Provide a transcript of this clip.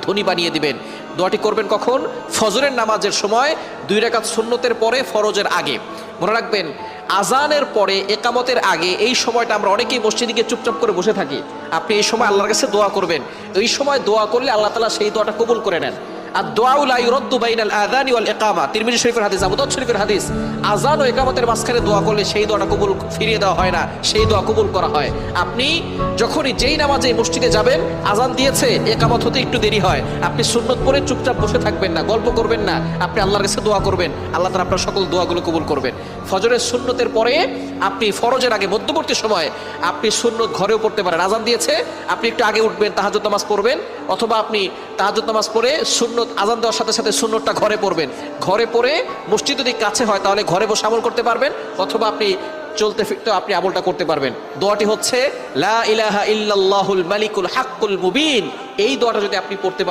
ধনী বানিয়ে দিবেন। দোয়াটি করবেন কখন? ফজরের নামাজের সময় 2 রাকাত সুন্নতের পরে, ফরজের আগে। মনে রাখবেন, আজানের পরে, একামতের আগে এই সময়টা আমরা অনেকেই মসজিদে গিয়ে চুপচাপ করে বসে থাকি। আপনি এই সময় আল্লাহর কাছে দোয়া করবেন। এই সময় দোয়া করলে আল্লাহ তাআলা সেই দোয়াটা কবুল করে নেন। আর দোয়া লা ইউরাদ্দু বাইনাল আযানি ওয়াল ইকামা, তিরমিজি শরীফের হাদিস, আবু দাউদ শরীফের হাদিস। আযান ও ইকামতের মাঝখানে দোয়া করলে সেই দোয়াটা কবুল ফিরিয়ে দেওয়া হয় না, সেই দোয়া কবুল করা হয়। আপনি যখনই যেই নামাজে মসজিদে যাবেন, আযান দিয়েছে, ইকামত হতে একটু দেরি হয়, আপনি সুন্নত পড়ে চুপচাপ বসে থাকবেন না, গল্প করবেন না, আপনি আল্লাহর কাছে দোয়া করবেন। আল্লাহ তাআলা আপনার সকল দোয়াগুলো কবুল করবেন। ফজরের সুন্নতের পরে আপনি ফরজের আগে মধ্যবর্তী সময় আপনি সুন্নত ঘরেও পড়তে পারেন। আযান দিয়েছে, আপনি একটু আগে উঠবেন, তাহাজ্জুদ নামাজ পড়বেন, অথবা আপনি তাহাজ্জুদ নামাজ পড়ে সুন্নত আযান দেওয়ার সাথে সাথে সুন্নতটা ঘরে পড়বেন। ঘরে পড়ে মসজিদ যদি কাছে হয় তাহলে ঘরে বসে আমল করতে পারবেন, অথবা আপনি চলতে ফিরতে আপনি আমলটা করতে পারবেন। দোয়াটি হচ্ছে লা ইলাহা ইল্লাল্লাহুল মালিকুল হাক্কুল মুবিন। এই দোয়াটা যদি আপনি পড়তে